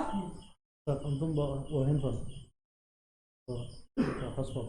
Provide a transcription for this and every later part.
Ustaz, antum bawa handphone, bawa paspor.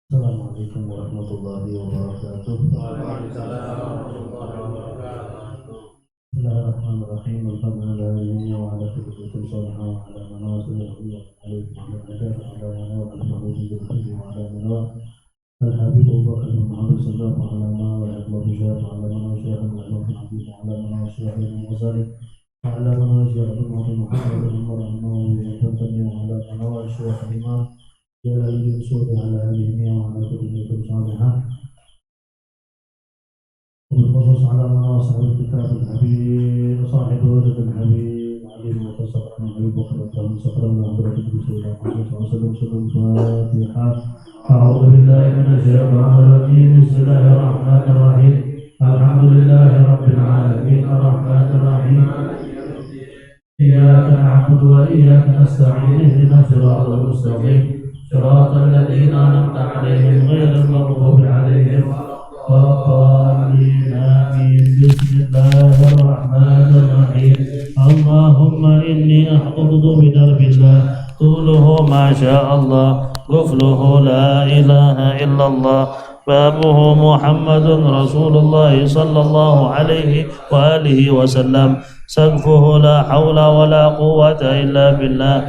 Assalamualaikum warahmatullahi wabarakatuh. Waalaikumsalam warahmatullahi wabarakatuh. Bismillahirrahmanirrahim. Alhamdulillahirabbil alamin wa ala kulli shay'in wa ala manasilihi wa alaihi wa ala الحبيب أبو بكر بن محمد صلى الله عليه وسلم وعلى الرجال وعلى من وشاء وعلى من عبد وعلى من وشاء وسلم وعلى من وشاء محمد بن عمر أنه يجتني وعلى من وشاء الإمام جل يسود على هذه وعلى كل صالحة وبالخصوص على من وصل الكتاب الحبيب صاحب ولد الحبيب علي المتصبر أبي بكر بن صبر وعبد رسول الله صلى الله عليه وسلم الفاتحة. أعوذ بالله من الشيطان الرجيم. بسم الله الرحمن الرحيم. الحمد لله رب العالمين الرحمن الرحيم إياك نعبد وإياك نستعين اهدنا الصراط المستقيم صراط الذين أنعمت عليهم غير المغضوب عليهم ولا الضالين آمين. بسم الله الرحمن الرحيم. اللهم إني أحفظ بدرب الله طوله ما شاء الله قفله لا إله إلا الله بابه محمد رسول الله صلى الله عليه وآله وسلم سقفه لا حول ولا قوة إلا بالله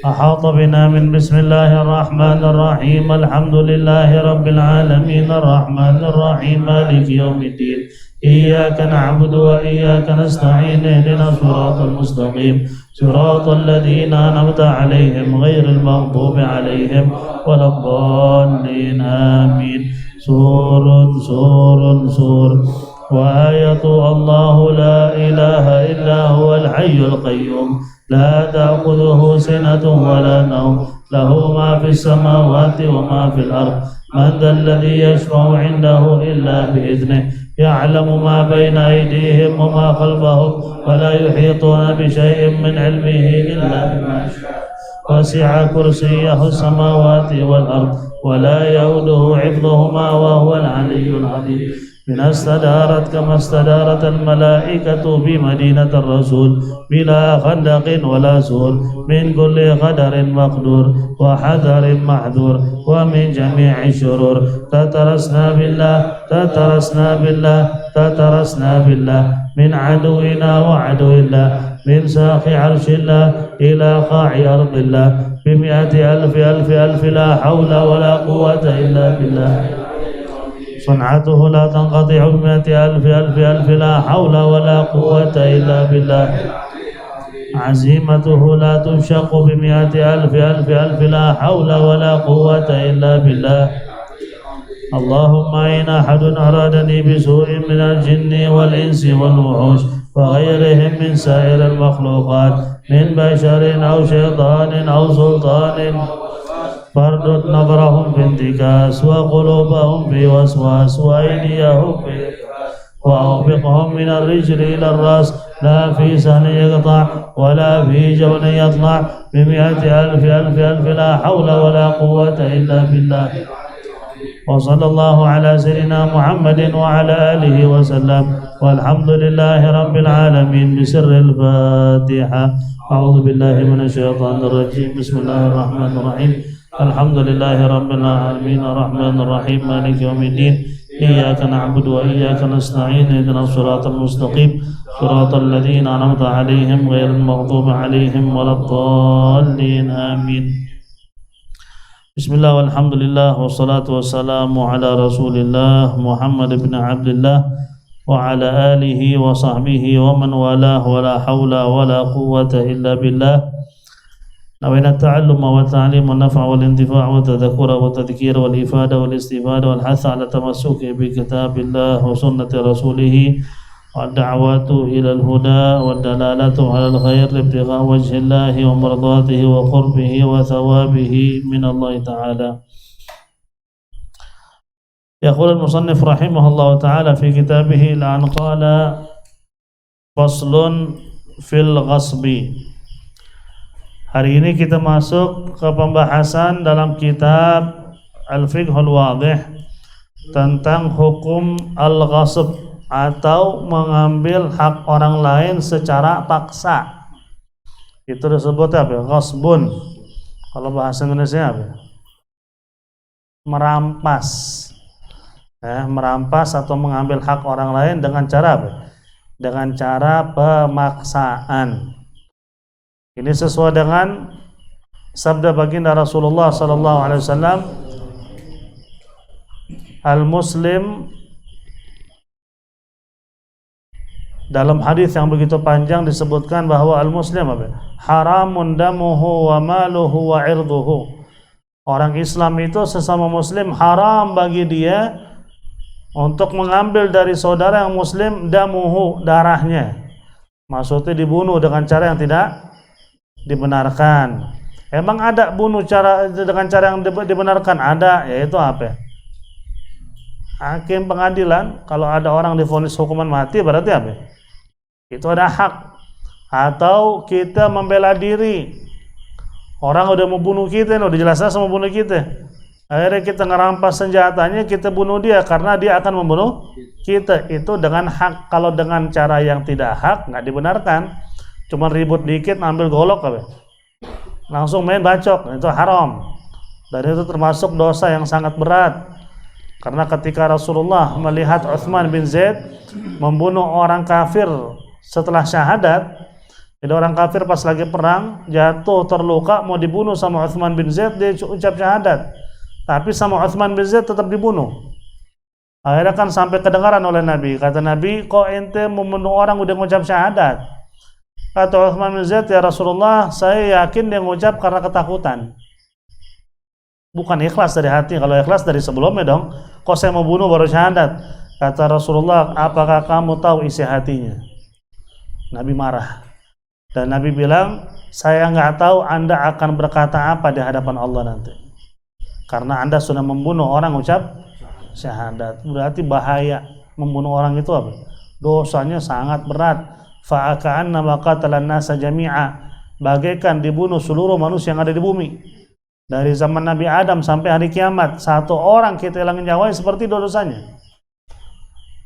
أحاط بنا من بسم الله الرحمن الرحيم. الحمد لله رب العالمين الرحمن الرحيم مالك يوم الدين إياك نعبد وإياك نستعين اهدنا الصراط المستقيم صراط الذين أنعمت عليهم غير المغضوب عليهم ولا الضالين آمين. سور وآية الله لا إله إلا هو الحي القيوم لا تأخذه سنة ولا نوم له ما في السماوات وما في الأرض من ذا الذي يشفع عنده إلا بإذنه يعلم ما بين أيديهم وما خلفهم ولا يحيطون بشيء من علمه إلا بما شاء وسع كرسيه السماوات والأرض ولا يؤوده حفظهما وهو العلي العظيم. بنا استدارت كما استدارت الملائكة بمدينة الرسول بلا خندق ولا سور من كل قدر مقدور وحذر محذور ومن جميع الشرور تترسنا بالله تترسنا بالله تترسنا بالله من عدونا وعدو الله من ساق عرش الله إلى قاع أرض الله بمئة ألف ألف ألف لا حول ولا قوة إلا بالله صنعته لا تنقطع بمئة ألف ألف ألف لا حول ولا قوة إلا بالله عزيمته لا تنشق بمئة ألف ألف ألف لا حول ولا قوة إلا بالله اللهم إن أحد أرادني بسوء من الجن والإنس والوحوش وغيرهم من سائر المخلوقات من بشر أو شيطان أو سلطان فاردد نظرهم في انتكاس وقلوبهم في وسواس وأيديهم في وأوفقهم من الرجل إلى الرأس لا في سهل يقطع ولا في جبل يطلع بمئة ألف ألف ألف لا حول ولا قوة إلا بالله وصلى الله على سيدنا محمد وعلى آله وسلم والحمد لله رب العالمين بسر الفاتحة أعوذ بالله من الشيطان الرجيم بسم الله الرحمن الرحيم الحمد لله رب العالمين الرحمن الرحيم مالك يوم الدين إياك نعبد وإياك نستعين اهدنا الصراط المستقيم صراط الذين أنعمت عليهم غير المغضوب عليهم ولا الضالين آمين بسم الله والحمد لله والصلاة والسلام على رسول الله محمد بن عبد الله وعلى آله وصحبه ومن والاه ولا حول ولا قوة إلا بالله نوينا التعلم والتعليم والنفع والانتفاع والتذكر والتذكير والإفادة والاستفادة والحث على التمسك بكتاب الله وسنة رسوله والدعوة إلى الهدى والدلالة على الخير لابتغاء وجه الله ومرضاته وقربه وثوابه من الله تعالى. يقول المصنف رحمه الله تعالى في كتابه الآن قال فصل في الغصب. Hari ini kita masuk ke pembahasan dalam kitab Al-Fiqhul Wadih tentang hukum al-ghasb atau mengambil hak orang lain secara paksa. Itu disebut apa? Ghasbun. Kalau bahasa Indonesia apa? Merampas. Merampas atau mengambil hak orang lain dengan cara apa? Dengan cara pemaksaan. Ini sesuai dengan sabda baginda Rasulullah sallallahu alaihi wasallam, al-muslim, dalam hadis yang begitu panjang disebutkan bahwa al-muslim apa? Haramun damuhu wa maluhu wa irduhu. Orang Islam itu sesama muslim haram bagi dia untuk mengambil dari saudara yang muslim damuhu, darahnya. Maksudnya dibunuh dengan cara yang tidak dibenarkan. Emang ada bunuh dengan cara yang dibenarkan? Ada, yaitu apa? Hakim pengadilan kalau ada orang divonis hukuman mati berarti apa? Itu ada hak. Atau kita membela diri, orang udah mau bunuh kita, udah jelas-jelas mau bunuh kita, akhirnya kita ngerampas senjatanya, kita bunuh dia karena dia akan membunuh kita. Itu dengan hak. Kalau dengan cara yang tidak hak nggak dibenarkan, cuma ribut dikit ambil golok apa? Langsung main bacok, itu haram. Dan itu termasuk dosa yang sangat berat. Karena ketika Rasulullah melihat Utsman bin Zaid membunuh orang kafir setelah syahadat, jadi orang kafir pas lagi perang jatuh terluka mau dibunuh sama Utsman bin Zaid, dia ucap syahadat, tapi sama Utsman bin Zaid tetap dibunuh. Akhirnya kan sampai kedengaran oleh Nabi, kata Nabi, kok ente membunuh orang udah ngucap syahadat? Kata Utsman bin Zaid, ya Rasulullah, saya yakin dia ngucap karena ketakutan, bukan ikhlas dari hati. Kalau ikhlas dari sebelumnya dong, kok saya mau bunuh baru syahadat? Kata Rasulullah, apakah kamu tahu isi hatinya? Nabi marah. Dan Nabi bilang, saya nggak tahu Anda akan berkata apa di hadapan Allah nanti, karena Anda sudah membunuh orang ucap syahadat. Berarti bahaya. Membunuh orang itu apa? Dosanya sangat berat. Fa'aka'anna maqatalan nasa jami'a, bagaikan dibunuh seluruh manusia yang ada di bumi. Dari zaman Nabi Adam sampai hari kiamat, satu orang kita hilangin nyawanya seperti dosanya.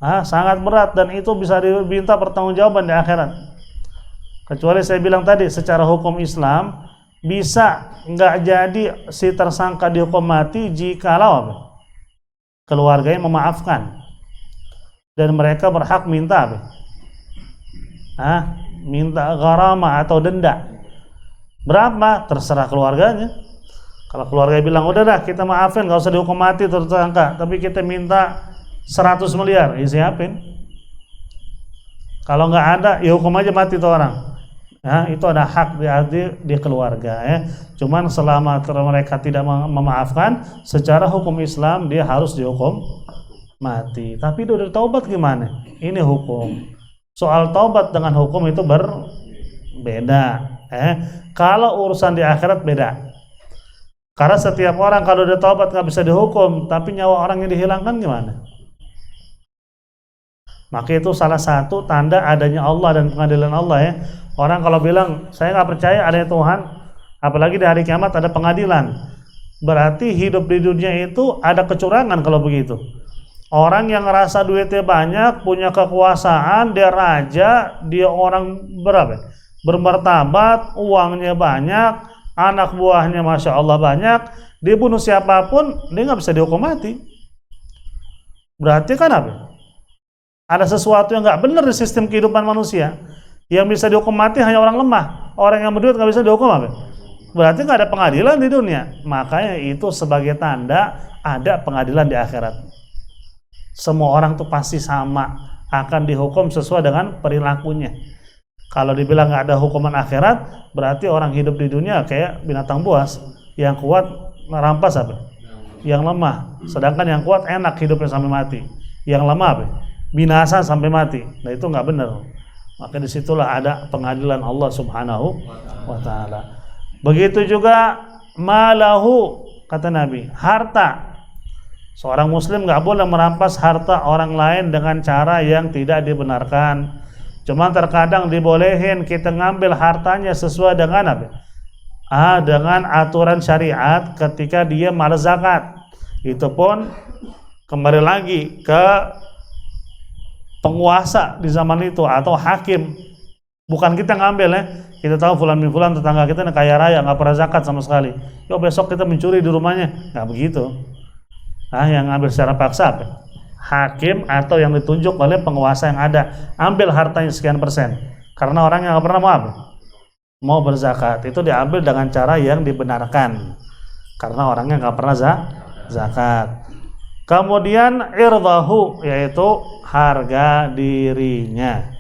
Sangat berat dan itu bisa diminta pertanggungjawaban di akhirat. Kecuali saya bilang tadi secara hukum Islam bisa nggak jadi si tersangka dihukum mati jikalau keluarganya memaafkan dan mereka berhak minta minta gharamah atau denda. Berapa? Terserah keluarganya. Kalau keluarga bilang udah dah kita maafin, nggak usah dihukum mati tersangka, tapi kita minta 100 miliar, ya siapin. Kalau nggak ada, ya hukum aja mati tuh orang. Itu ada hak di keluarga ya. Cuman selama mereka tidak memaafkan, secara hukum Islam dia harus dihukum mati. Tapi udah taubat gimana? Ini hukum. Soal taubat dengan hukum itu berbeda. Kalau urusan di akhirat beda. Karena setiap orang kalau udah taubat nggak bisa dihukum, tapi nyawa orang yang dihilangkan gimana? Maka itu salah satu tanda adanya Allah dan pengadilan Allah ya. Orang kalau bilang saya nggak percaya adanya Tuhan, apalagi di hari kiamat ada pengadilan, berarti hidup di dunia itu ada kecurangan kalau begitu. Orang yang ngerasa duitnya banyak, punya kekuasaan, dia raja, dia orang bermartabat, uangnya banyak, anak buahnya masya Allah banyak, dia bunuh siapapun, dia nggak bisa dihukum mati. Berarti kan apa? Ada sesuatu yang nggak benar di sistem kehidupan manusia. Yang bisa dihukum mati hanya orang lemah. Orang yang berduit nggak bisa dihukum apa? Berarti nggak ada pengadilan di dunia. Makanya itu sebagai tanda ada pengadilan di akhirat. Semua orang tuh pasti sama, akan dihukum sesuai dengan perilakunya. Kalau dibilang nggak ada hukuman akhirat, berarti orang hidup di dunia kayak binatang buas. Yang kuat merampas apa? Yang lemah. Sedangkan yang kuat enak hidupnya sampai mati. Yang lemah apa? Binasa sampai mati. Nah itu nggak benar. Maka disitulah ada pengadilan Allah Subhanahu wa Ta'ala. Begitu juga malahu, kata Nabi, harta. Seorang muslim nggak boleh merampas harta orang lain dengan cara yang tidak dibenarkan. Cuma terkadang dibolehin kita ngambil hartanya sesuai dengan apa? Dengan aturan syariat ketika dia malas zakat. Itu pun kembali lagi ke penguasa di zaman itu atau hakim. Bukan kita ngambil ya. Kita tahu fulan bin fulan tetangga kita kaya raya nggak pernah zakat sama sekali. Yo besok kita mencuri di rumahnya. Nggak begitu. Yang ngambil secara paksa apa? Hakim atau yang ditunjuk oleh penguasa yang ada. Ambil hartanya sekian persen. Karena orang yang nggak pernah mau berzakat itu diambil dengan cara yang dibenarkan. Karena orangnya nggak pernah zakat. Kemudian irdahu, yaitu harga dirinya.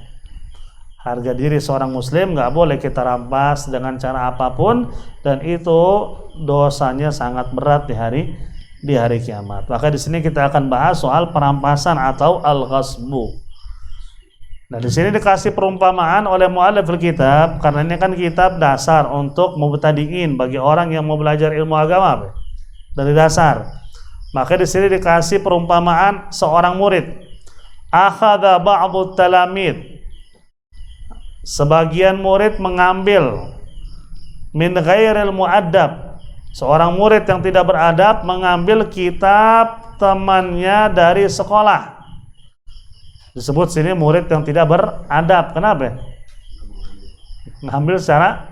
Harga diri seorang muslim nggak boleh kita rampas dengan cara apapun, dan itu dosanya sangat berat di hari kiamat. Maka di sini kita akan bahas soal perampasan atau al-ghasbu. Nah, di sini dikasih perumpamaan oleh mu'allif kitab, karena ini kan kitab dasar untuk mubtadi'in, bagi orang yang mau belajar ilmu agama dari dasar. Maka di sini dikasih perumpamaan seorang murid. Akhadha ba'dhu talamid. Sebagian murid mengambil min ghairil mu'addab. Seorang murid yang tidak beradab mengambil kitab temannya dari sekolah. Disebut sini murid yang tidak beradab. Kenapa? Mengambil secara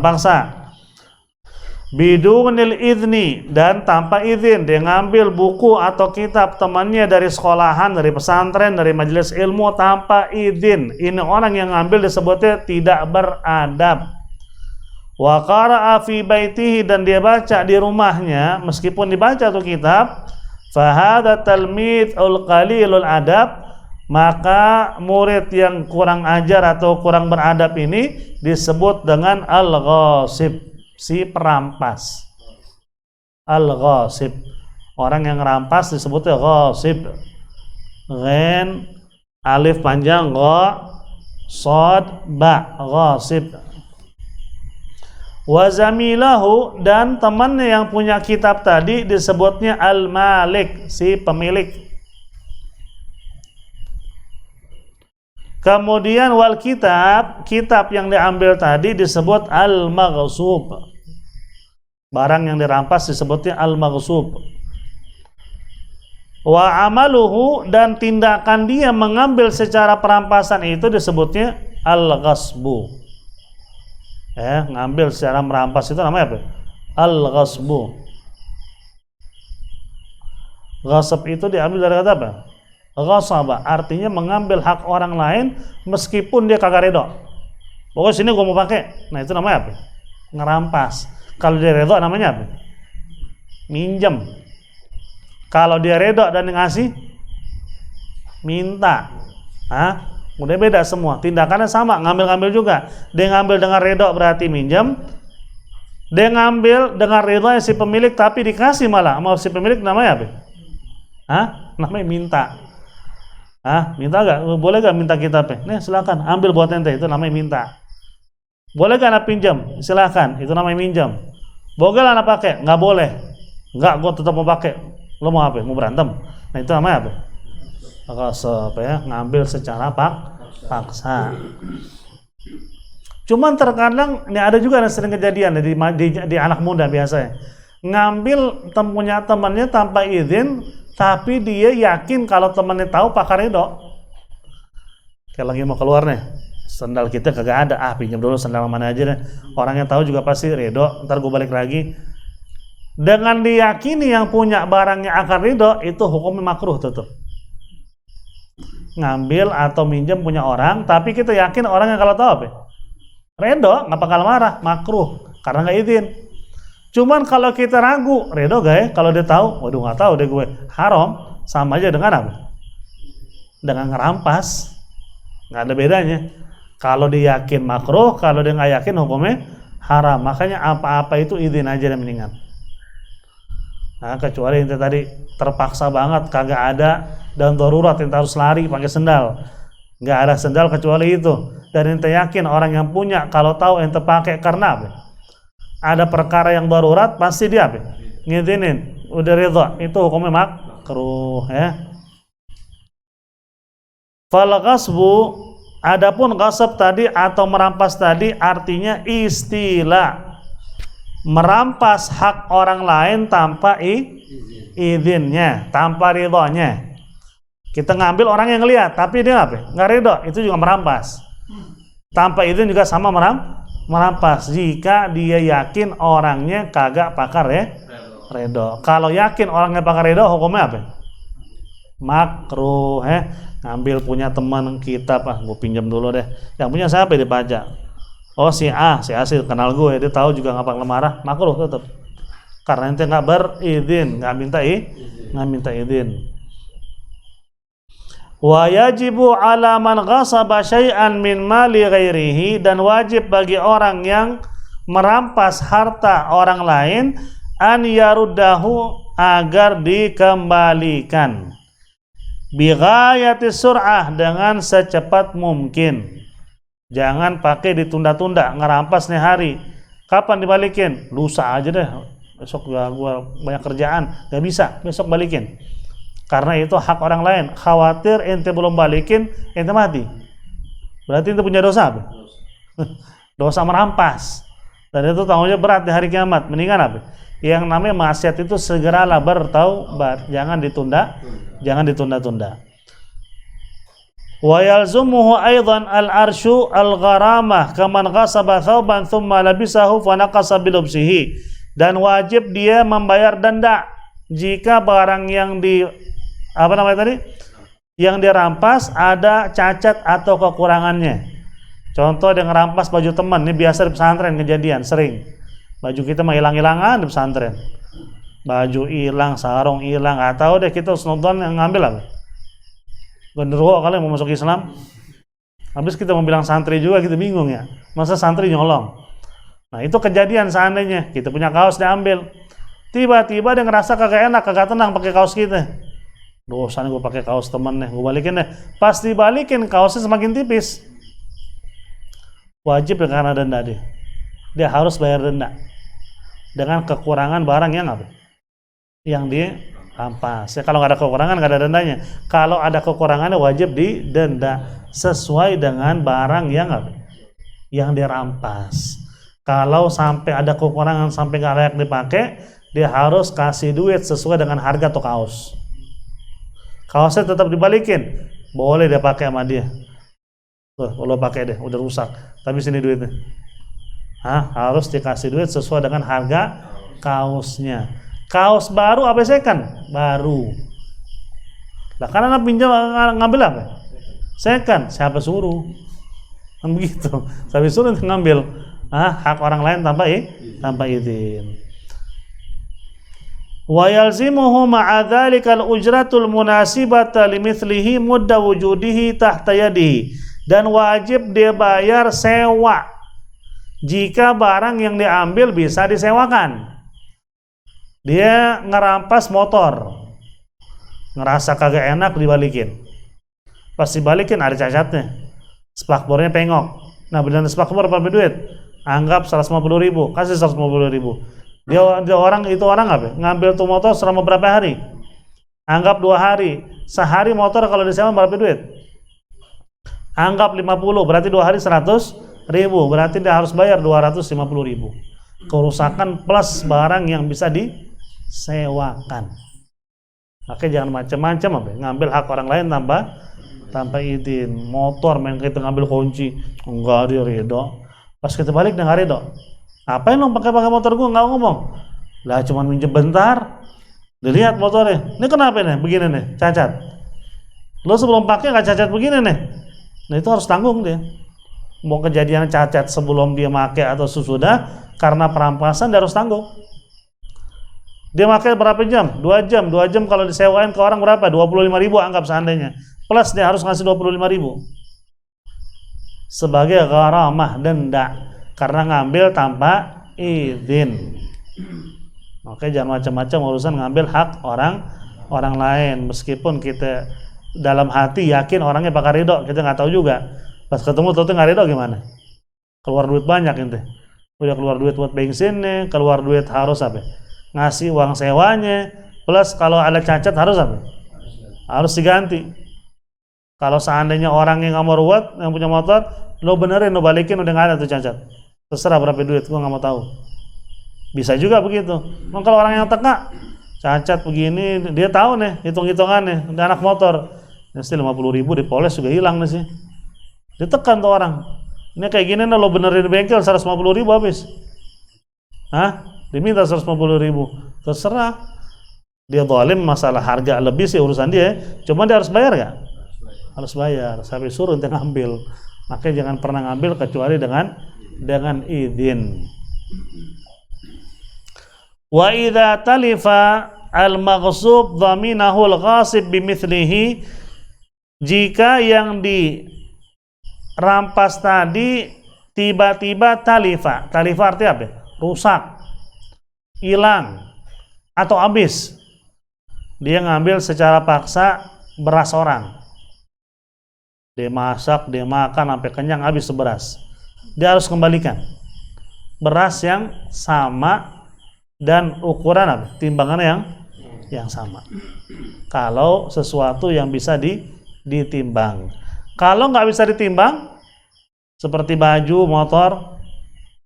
paksa. Bidunil idzni, dan tanpa izin. Dia ngambil buku atau kitab temannya dari sekolahan, dari pesantren, dari majelis ilmu tanpa izin. Ini orang yang ngambil disebutnya tidak beradab. Wa qara'a fi baitihi, dan dia baca di rumahnya. Meskipun dibaca tuh kitab, fa hadza talmidul qalilul adab, maka murid yang kurang ajar atau kurang beradab ini disebut dengan al-ghasib, si perampas. Al-ghasib, orang yang rampas disebutnya ghasib. Ghain alif panjang gha shad ba, ghasib. Wa zamilahu, dan temannya yang punya kitab tadi disebutnya al-malik, si pemilik. Kemudian wal kitab yang diambil tadi disebut al-maghsub. Barang yang dirampas disebutnya al-maghsub. Wa amaluhu, dan tindakan dia mengambil secara perampasan itu disebutnya al-ghasbu. Ngambil secara merampas itu namanya apa? Al-ghasbu. Ghasab itu diambil dari kata apa? Ghasaba, artinya mengambil hak orang lain meskipun dia kagak redo. Pokoknya sini gua mau pakai. Nah, itu namanya apa? Ngerampas. Kalau dia redo namanya apa? Minjem. Kalau dia redo dan ngasih, minta. Udah beda semua. Tindakannya sama, ngambil-ngambil juga. Dia ngambil dengan redo berarti minjem. Dia ngambil dengan redo si pemilik tapi dikasih malah sama si pemilik, namanya apa? Namanya minta. Minta gak? Boleh gak minta kita apa? Nih silakan, ambil buat ente, itu namanya minta. Boleh gak anak pinjam? Silakan, itu namanya minjam. Boleh gak anak pakai? Nggak boleh. Nggak, gue tetap mau pakai. Lo mau apa? Mau berantem? Nah, itu namanya apa? Ghasab, ngambil secara paksa. Cuman terkadang ini ada juga yang sering kejadian di anak muda biasanya. Ngambil punya temannya tanpa izin, tapi dia yakin kalau temannya tahu pakar redo. Kayak lagi mau keluar nih, sandal kita kagak ada, pinjam dulu sandal mana aja deh. Orangnya tahu juga pasti redo, ntar gue balik lagi. Dengan diyakini yang punya barangnya akan ridho, itu hukumnya makruh tuh. Ngambil atau minjem punya orang, tapi kita yakin orangnya kalau tahu apa? Ridho, nggak bakal marah, makruh karena nggak izin. Cuman kalau kita ragu, ridho gak ya? Kalau dia tahu, waduh nggak tahu deh gue, haram, sama aja dengan apa? Dengan ngerampas, nggak ada bedanya. Kalau dia yakin makruh, kalau dia nggak yakin hukumnya haram. Makanya apa-apa itu izin aja dan mendingan. Nah, kecuali ente tadi terpaksa banget, kagak ada dan darurat ente harus lari pakai sendal, nggak ada sendal kecuali itu, dan ente yakin orang yang punya kalau tahu ente pakai karena apa? Ada perkara yang darurat, pasti dia apa? Ngizinin, udah ridho, itu hukumnya makruh ya. Fal ghasbu, adapun ghasab tadi atau merampas tadi artinya istilah merampas hak orang lain tanpa izinnya, tanpa ridhonya. Kita ngambil orang yang ngelihat, tapi dia apa? Nggak ridho, itu juga merampas. Tanpa izin juga sama merampas. Jika dia yakin orangnya kagak pakar ridho. Kalau yakin orangnya pakar ridho, hukumnya apa? Makruh Ngambil punya teman kita, gue pinjam dulu deh. Yang punya siapa dipajak? Oh si A sih kenal gue, dia tahu juga nggak bakal marah, makruh tetap. Karena ente nggak berizin, nggak minta izin. Wa yajibu ala man ghasaba syai'an min mali ghairihi, dan wajib bagi orang yang merampas harta orang lain an yaruddahu, agar dikembalikan. Bi ghayati sur'ah, dengan secepat mungkin. Jangan pakai ditunda-tunda, ngerampas nih hari. Kapan dibalikin? Lusa aja deh. Besok gua banyak kerjaan, gak bisa. Besok balikin. Karena itu hak orang lain. Khawatir ente belum balikin, ente mati. Berarti ente punya dosa apa? Dosa merampas. Dan itu tanggung jawab berat di hari kiamat. Mendingan apa? Yang namanya maksiat itu segeralah bertaubat. Jangan ditunda-tunda. Wa yalzumuhu aidan al-arsyu al-gharamah kaman ghasaba thawban thumma labisahu fa naqasa bi lubsihi, dan wajib dia membayar denda jika barang yang yang dirampas ada cacat atau kekurangannya. Contoh dia ngerampas baju teman, ini biasa di pesantren kejadian sering. Baju kita mah hilang-hilangan di pesantren. Baju hilang, sarung hilang, atau deh kita nonton yang ngambil apa? Genderuwo kali mau masuk Islam. Habis kita mau bilang santri juga, kita bingung ya. Masa santri nyolong? Nah, itu kejadian seandainya kita punya kaos diambil. Tiba-tiba dia ngerasa kagak enak, kagak tenang pakai kaos kita. Dosa nih gue pakai kaos temen nih, gue balikin deh. Pas dibalikin kaosnya semakin tipis. Wajib ya karena denda dia. Dia harus bayar denda. Dengan kekurangan barang yang apa? Yang dia rampas. Ya, kalau nggak ada kekurangan nggak ada dendanya. Kalau ada kekurangannya wajib didenda sesuai dengan barang yang apa? Yang dirampas. Kalau sampai ada kekurangan sampai nggak layak dipakai, dia harus kasih duit sesuai dengan harga tuh kaos. Kaosnya tetap dibalikin, boleh dia pakai sama dia. Tuh, lo pakai deh, udah rusak. Tapi sini duitnya. Harus dikasih duit sesuai dengan harga kaosnya. Kaos baru apa second? Baru. Lah karena anak pinjam ngambil apa? Second. Siapa suruh? Kan begitu. Siapa suruh ngambil hak orang lain tanpa izin. Wa yalzimuhu ma'a dzalikal ujratul munasibata limithlihi mudda wujudihi tahta yadihi, dan wajib dia bayar sewa jika barang yang diambil bisa disewakan. Dia ngerampas motor, ngerasa kagak enak, dibalikin. Pas dibalikin ada cacatnya, spakbornya pengok. Nah beneran spakbor apa duit? Anggap 150.000, kasih 150.000. Dia orang apa? Ngambil tuh motor selama berapa hari? Anggap 2 hari. Sehari motor kalau disewa berapa duit? Anggap 50, berarti 2 hari 100.000. Berarti dia harus bayar 250.000. Kerusakan plus barang yang bisa disewakan. Makanya jangan macam-macam apa? Ngambil hak orang lain tanpa izin. Motor main kita ngambil kunci, enggak dia ridho. Pas kita balik dia nggak ridho. Apain lo pakai motor gue, nggak ngomong? Lah cuma minjem bentar. Dilihat motornya, ini kenapa nih? Begini nih, cacat. Lo sebelum pakai nggak cacat begini nih. Nah itu harus tanggung dia. Mau kejadian cacat sebelum dia pakai atau sesudah, karena perampasan dia harus tanggung. Dia pakai berapa jam? 2 jam. 2 jam kalau disewain ke orang berapa? 25.000 anggap seandainya. Plus dia harus ngasih 25.000 sebagai gharamah, denda, karena ngambil tanpa izin. Oke, jangan macam-macam urusan ngambil hak orang lain, meskipun kita dalam hati yakin orangnya bakal ridho, kita nggak tahu juga. Pas ketemu tuh nggak ridho gimana? Keluar duit banyak ente. Udah keluar duit buat bensinnya, keluar duit harus apa? Ngasih uang sewanya, plus kalau ada cacat harus apa? Harus diganti. Kalau seandainya orang yang nggak mau ruwet, yang punya motor, lo benerin, lo balikin, udah nggak ada tuh cacat. Terserah berapa duit, gua nggak mau tahu. Bisa juga begitu. Nah, kalau orang yang teka, cacat begini, dia tahu nih hitung-hitungannya. Udah anak motor, mesti 50.000 dipoles juga hilang nih sih. Ditekan tuh orang. Ini kayak gini nih, lo benerin di bengkel 150.000 habis. Diminta 150.000. Terserah. Dia zalim, masalah harga lebih sih urusan dia. Cuma dia harus bayar nggak? Harus bayar. Sampai suruh untuk ngambil. Makanya jangan pernah ngambil kecuali dengan izin. Wa idza talifa al-maghsub dhaminahu al-ghasib bimithlihi, jika yang dirampas tadi tiba-tiba talifa. Talifa artinya apa? Rusak, hilang, atau habis. Dia ngambil secara paksa beras orang. Dia masak, dia makan sampai kenyang, habis seberas. Dia harus kembalikan beras yang sama dan ukuran apa? Timbangannya yang sama. Kalau sesuatu yang bisa ditimbang. Kalau nggak bisa ditimbang, seperti baju, motor,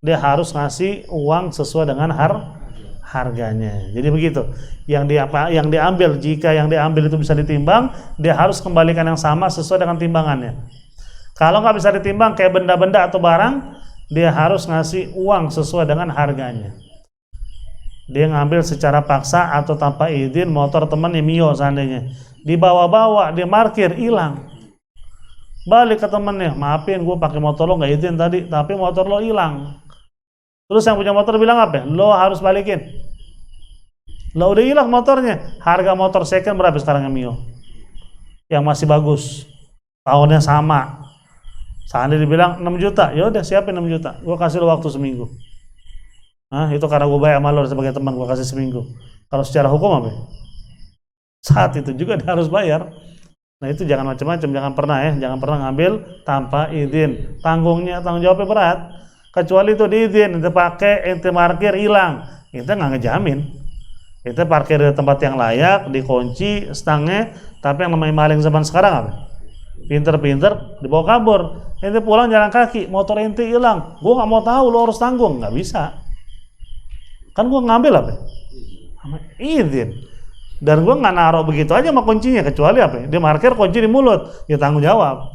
dia harus ngasih uang sesuai dengan harganya. Jadi begitu. Yang diambil, jika yang diambil itu bisa ditimbang, dia harus kembalikan yang sama sesuai dengan timbangannya. Kalau nggak bisa ditimbang kayak benda-benda atau barang, dia harus ngasih uang sesuai dengan harganya. Dia ngambil secara paksa atau tanpa izin motor temannya Mio seandainya, dibawa-bawa, dia parkir, hilang. Balik ke temannya, maafin gue pakai motor lo nggak izin tadi, tapi motor lo hilang. Terus yang punya motor bilang apa? Lo harus balikin. Lo udah hilang motornya. Harga motor second berapa sekarang yang Mio? Yang masih bagus, tahunnya sama. Seandainya dibilang 6 juta, ya udah siapin 6 juta. Gue kasih lo waktu seminggu. Itu karena gue bayar sama lo sebagai teman, gue kasih seminggu. Kalau secara hukum apa? Saat itu juga dia harus bayar. Nah itu jangan macam-macam, jangan pernah ngambil tanpa izin. Tanggung jawabnya berat. Kecuali itu diizin, itu pakai, itu parkir hilang, itu nggak ngejamin. Itu parkir di tempat yang layak, dikunci stangnya, tapi yang namanya maling zaman sekarang apa? Pinter-pinter dibawa kabur. Ente pulang jalan kaki, motor ente hilang, gue nggak mau tahu, lo harus tanggung, nggak bisa. Kan gue ngambil apa? Izin. Dan gue nggak naruh begitu aja sama kuncinya, kecuali apa ya? Dia parkir kunci di mulut, ya tanggung jawab.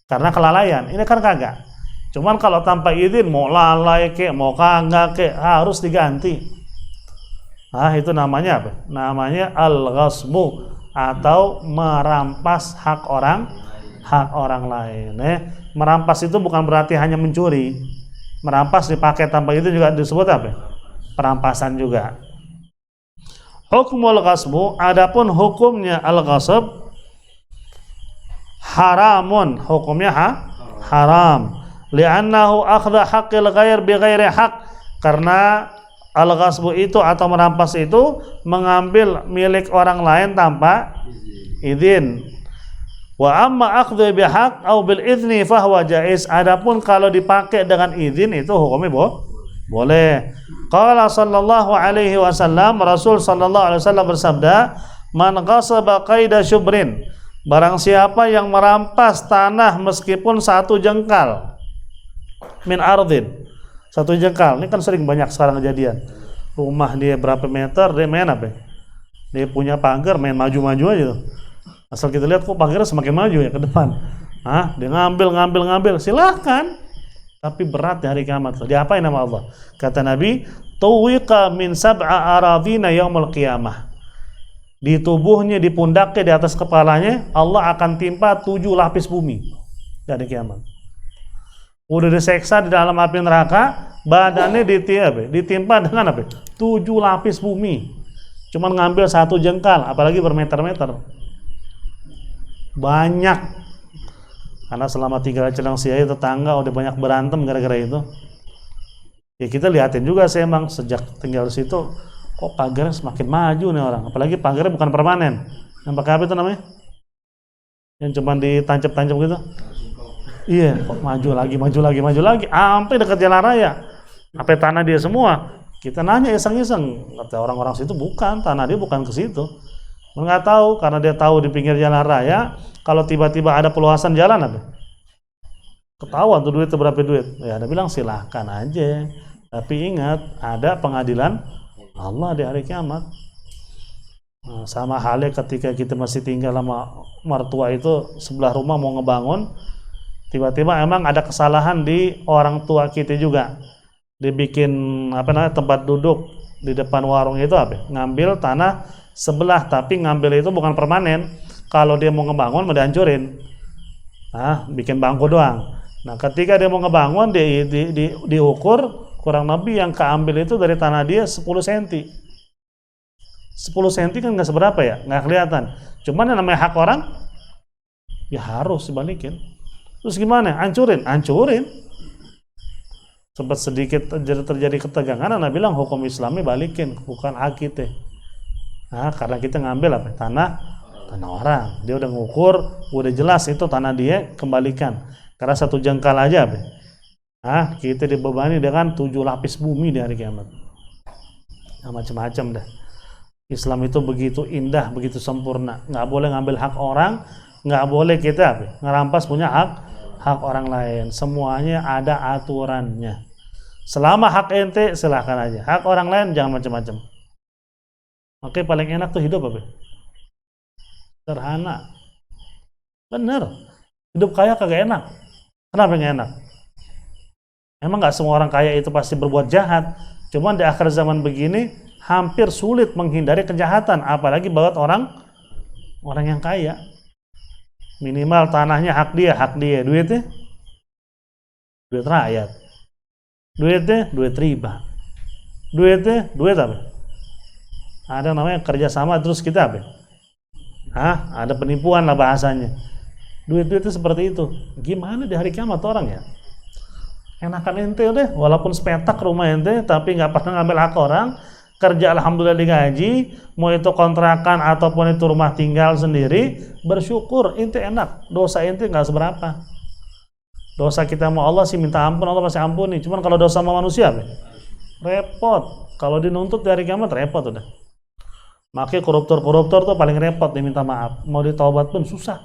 Karena kelalaian. Ini kan kagak. Cuman kalau tanpa izin, mau lalai kek, mau kagak kek, harus diganti. Itu namanya apa? Namanya al-ghasbu, atau merampas hak orang lain. Merampas itu bukan berarti hanya mencuri. Merampas dipakai tanpa itu juga disebut apa? Perampasan juga. Hukmul ghasbu, adapun hukumnya al-ghasab haramun, hukumnya haram. Li'annahu akhdha haqqil ghair bi ghairi haqq, karena al-ghasbu itu atau merampas itu mengambil milik orang lain tanpa izin. Wa amma akhdhu bi haqq au bil idzni fahuwa jaiz. Adapun kalau dipakai dengan izin itu hukumnya boleh. Qala sallallahu alaihi wasallam, Rasul sallallahu alaihi wasallam bersabda, man ghasaba qaida syubrin, barang siapa yang merampas tanah meskipun 1 jengkal min ardin, 1 jengkal. Ini kan sering banyak sekarang kejadian. Rumah dia berapa meter, dia main apa? Dia punya pagar, main maju-maju aja tuh. Asal kita lihat kok pagarnya semakin maju ya ke depan. Dia ngambil, silahkan. Tapi berat di hari kiamat. Diapain nama Allah? Kata Nabi, tuwiqa min sab'a aradhina yaumul qiyamah. Di tubuhnya, di pundaknya, di atas kepalanya, Allah akan timpa 7 lapis bumi dari kiamat. Udah diseksa di dalam api neraka, badannya ditimpa dengan apa? 7 lapis bumi. Cuman ngambil 1 jengkal, apalagi bermeter-meter. Banyak. Karena selama 3 celang siai tetangga udah banyak berantem gara-gara itu. Ya kita lihatin juga sih, emang sejak tinggal di situ kok pagarnya semakin maju nih orang. Apalagi pagarnya bukan permanen. Yang pakai apa itu namanya? Yang cuma ditancap-tancap gitu. Iya, kok maju lagi. Sampai dekat jalan raya. Apa tanah dia semua? Kita nanya iseng-iseng. Kata orang-orang situ bukan, tanah dia bukan ke situ. Nggak tahu, karena dia tahu di pinggir jalan raya, kalau tiba-tiba ada perluasan jalan apa? Ketahuan tuh duit berapa duit. Ya, dia bilang silahkan aja. Tapi ingat, ada pengadilan Allah di hari kiamat. Sama halnya ketika kita masih tinggal sama mertua itu, sebelah rumah mau ngebangun, tiba-tiba emang ada kesalahan di orang tua kita juga. Dibikin tempat duduk di depan warung itu ngambil tanah sebelah, tapi ngambil itu bukan permanen. Kalau dia mau ngebangun mau dihancurin, bikin bangku doang. Nah ketika dia mau ngebangun, dia diukur kurang lebih yang keambil itu dari tanah dia 10 cm. 10 cm kan nggak seberapa ya, nggak kelihatan. Cuman yang namanya hak orang ya harus dibalikin. Terus gimana? Hancurin. Sempat sedikit terjadi ketegangan, anak bilang hukum Islami balikin, bukan hak kita. Karena kita ngambil tanah orang, dia udah ngukur, udah jelas itu tanah dia, kembalikan. Karena 1 jengkal aja, kita dibebani dengan 7 lapis bumi di hari kiamat. Macam-macam dah. Islam itu begitu indah, begitu sempurna. Nggak boleh ngambil hak orang, nggak boleh kita ngerampas punya hak orang lain. Semuanya ada aturannya. Selama hak ente silahkan aja, hak orang lain jangan macam-macam. Oke, paling enak tuh hidup apa? Sederhana. Bener. Hidup kaya kagak enak. Kenapa nggak enak? Emang nggak semua orang kaya itu pasti berbuat jahat. Cuman di akhir zaman begini hampir sulit menghindari kejahatan, apalagi buat orang yang kaya. Minimal tanahnya hak dia, duitnya duit rakyat. Duitnya duit riba. Duitnya duit apa? Ada namanya kerjasama, terus kita apa? Ada penipuan lah bahasanya. Duit itu seperti itu. Gimana di hari kiamat orang ya? Enakan ente deh, walaupun sepetak rumah ente, tapi nggak pernah ngambil hak orang. Kerja alhamdulillah digaji, mau itu kontrakan ataupun itu rumah tinggal sendiri, bersyukur ente enak. Dosa ente nggak seberapa. Dosa kita mau Allah sih minta ampun, Allah pasti ampuni. Cuman kalau dosa sama manusia apa? Repot. Kalau dinuntut di hari kiamat repot udah. Makanya koruptor tuh paling repot diminta maaf. Mau ditaubat pun susah.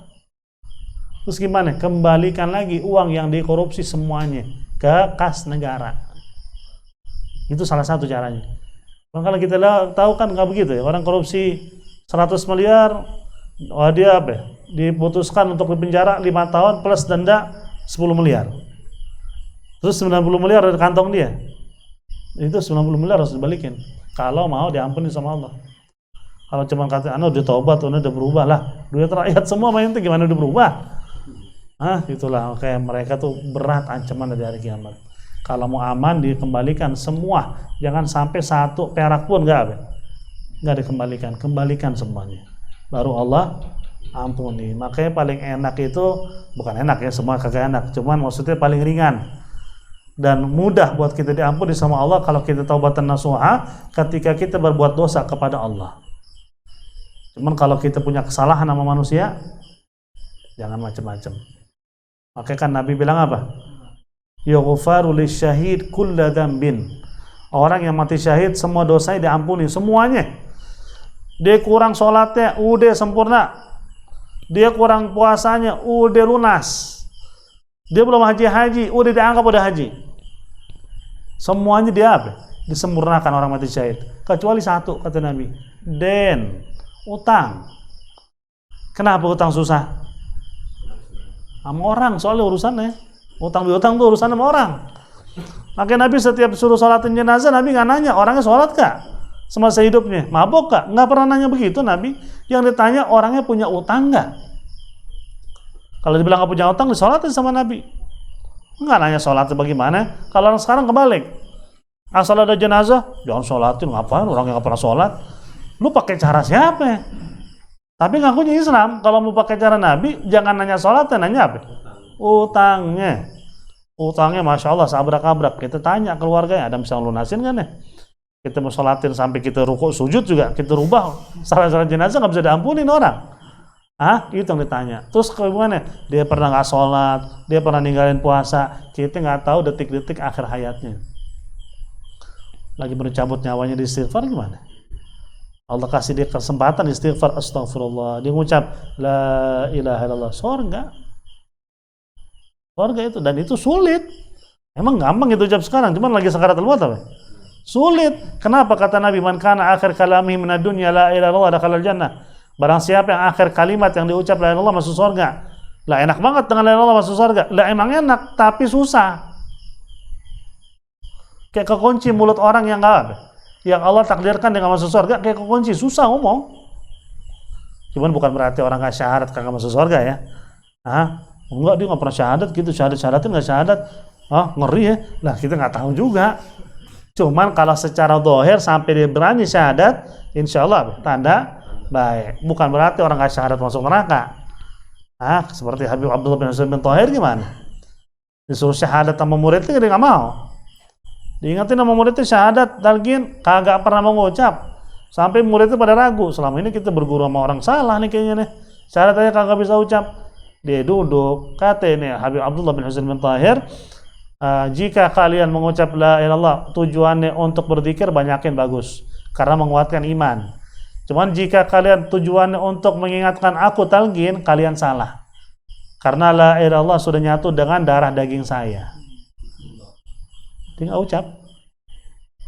Terus gimana? Kembalikan lagi uang yang dikorupsi semuanya ke kas negara. Itu salah satu caranya. Kalau kita tahu kan nggak begitu ya. Orang korupsi 100 miliar, oh dia apa ya? Diputuskan untuk dipenjara 5 tahun plus denda 10 miliar. Terus 90 miliar dari kantong dia. Itu 90 miliar harus dibalikin. Kalau mau diampuni sama Allah. Kalau cuma kata, udah tobat, udah berubah lah. Duit rakyat semua main itu gimana udah berubah? Itulah kayak mereka tuh berat ancaman dari hari kiamat. Kalau mau aman dikembalikan semua. Jangan sampai 1 perak pun nggak dikembalikan. Kembalikan semuanya. Baru Allah ampuni. Makanya paling enak itu, bukan enak ya, semua kagak enak, cuman maksudnya paling ringan dan mudah buat kita diampuni sama Allah kalau kita taubatan nasuha ketika kita berbuat dosa kepada Allah. Cuman kalau kita punya kesalahan sama manusia, jangan macam-macam. Makanya kan Nabi bilang apa? Yughfaru lisyahid kulla dzambin. Orang yang mati syahid semua dosanya diampuni semuanya. Dia kurang sholatnya, udah sempurna. Dia kurang puasanya, udah lunas. Dia belum haji, udah dianggap udah haji. Semuanya dia apa? Disempurnakan orang mati syahid. Kecuali 1 kata Nabi, utang. Kenapa utang susah? Sama orang soalnya urusannya. Utang piutang tuh urusan sama orang. Makanya Nabi setiap suruh sholatin jenazah, Nabi nggak nanya orangnya sholat kah semasa hidupnya, mabuk kah? Nggak pernah nanya begitu Nabi. Yang ditanya orangnya punya utang nggak. Kalau dibilang nggak punya utang, disolatin sama Nabi. Nggak nanya sholatnya bagaimana. Kalau orang sekarang kebalik, asal ada jenazah, jangan sholatin. Ngapain orang yang nggak pernah sholat? Lu pakai cara siapa? Tapi ngakunya Islam. Kalau mau pakai cara Nabi, jangan nanya sholatnya, nanya apa? Utangnya Masya Allah sabrak-abrak. Kita tanya keluarganya, ada bisa lunasin kan ya? Kita mau sholatin sampai kita rukuk sujud juga kita rubah. Salah-salah jenazah nggak bisa diampunin orang. Itu yang ditanya. Terus gimana? Dia pernah nggak sholat, dia pernah ninggalin puasa. Kita nggak tahu detik-detik akhir hayatnya. Lagi mencabut nyawanya di istighfar gimana? Allah kasih dia kesempatan istighfar, astagfirullah. Dia ngucap la ilaha illallah. Surga itu, dan itu sulit. Emang gampang itu ucap sekarang, cuman lagi sakaratul maut apa? Sulit. Kenapa kata Nabi, man kana akhir kalamihi minad dunya la ilaha illallah dakhalal jannah. Barang siapa yang akhir kalimat yang diucap la ilaha illallah masuk surga. Lah enak banget dengan la ilaha illallah masuk surga. Lah emang enak, tapi susah. Kayak kekunci mulut orang yang yang Allah takdirkan dengan masuk surga, kayak kekunci, susah ngomong. Cuman bukan berarti orang nggak syahadat kagak masuk surga ya. Enggak, dia nggak pernah syahadat gitu, syahadat-syahadatin nggak syahadat. Ngeri ya. Lah kita nggak tahu juga. Cuman kalau secara zahir sampai dia berani syahadat, insya Allah tanda baik. Bukan berarti orang nggak syahadat masuk neraka. Seperti Habib Abdullah bin Husain bin Thahir gimana? Disuruh syahadat sama muridnya dia nggak mau. Diingatin sama muridnya syahadat, talqin, kagak pernah mengucap. Sampai muridnya pada ragu. Selama ini kita berguru sama orang salah nih kayaknya nih. Syahadat aja kagak bisa ucap. Dia duduk, kata ini Habib Abdullah bin Husain bin Thahir, jika kalian mengucap la ilaha illallah tujuannya untuk berzikir, banyakin bagus karena menguatkan iman. Cuman jika kalian tujuannya untuk mengingatkan aku talqin, kalian salah. Karena la ilaha illallah sudah nyatu dengan darah daging saya. Dia nggak ucap.